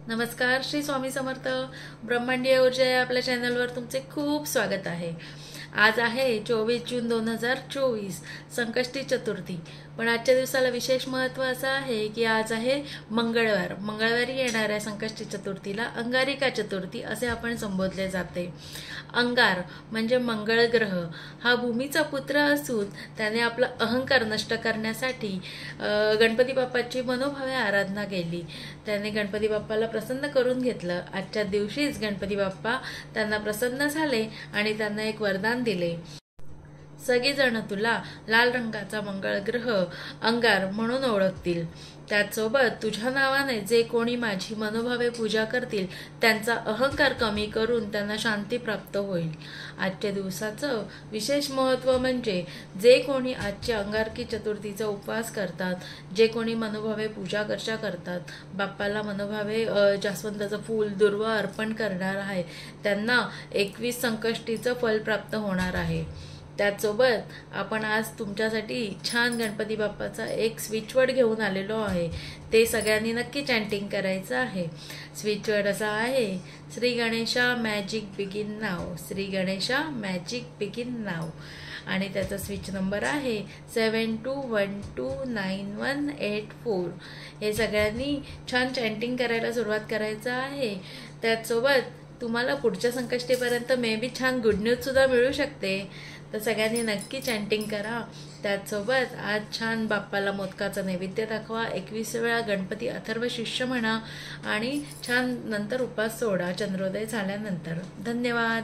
नमस्कार, श्री स्वामी समर्थ. ब्रह्मांडीय ऊर्जा या आपल्या चॅनलवर तुमचे खूप स्वागत आहे. आज आहे 24 जून 2024, संकष्टी चतुर्थी. पण आजच्या दिवसाला विशेष महत्त्व असं आहे की आज आहे मंगळवार. मंगळवारी येणाऱ्या संकष्टी चतुर्थीला अंगारिका चतुर्थी असे आपण संबोधले जाते. अंगार म्हणजे मंगळ ग्रह हा भूमीचा पुत्र असून त्याने आपला अहंकार नष्ट करण्यासाठी गणपती बाप्पाची मनोभावे आराधना केली. त्याने गणपती बाप्पाला प्रसन्न करून घेतलं. आजच्या दिवशीच गणपती बाप्पा त्यांना प्रसन्न झाले आणि त्यांना एक वरदान दिले. सगळेजण तुला लाल रंगाचा मंगळ ग्रह अंगार म्हणून ओळखतील. त्याचसोबत तुझ्या नावाने जे कोणी माझी मनोभावे पूजा करतील त्यांचा अहंकार कमी करून त्यांना शांती प्राप्त होईल. आजच्या दिवसाचं विशेष महत्त्व म्हणजे जे कोणी आजच्या अंगारकी चतुर्थीचा उपवास करतात, जे कोणी मनोभावे पूजा अर्चा करतात, बाप्पाला मनोभावे जास्वंदाचं फूल दुर्वा अर्पण करणार आहे, त्यांना 21 संकष्टीचं फल प्राप्त होणार आहे. त्याचसोबत आपण आज तुमच्यासाठी छान गणपती बाप्पाचा एक स्विचवर्ड घेऊन आलेलो आहे. ते सगळ्यांनी नक्की चॅन्टिंग करायचं आहे. स्विचवर्ड असा आहे, श्री गणेशा मॅजिक बिगिन नाव, श्री गणेशा मॅजिक बिगिन नाव. आणि त्याचा स्विच नंबर आहे 72129184. हे सगळ्यांनी छान चॅन्टिंग करायला सुरुवात करायचं आहे. त्याचसोबत तुम्हाला पुढच्या संकष्टीपर्यंत मे बी छान गुड न्यूज सुद्धा मिळू शकते. तर सगळ्यांनी नक्की चॅन्टिंग करा. त्याचसोबत आज छान बाप्पाला मोदकाचा नैवेद्य दाखवा. 21 वेळा गणपती अथर्व शिष्य म्हणा आणि छान नंतर उपास सोडा चंद्रोदय झाल्यानंतर. धन्यवाद.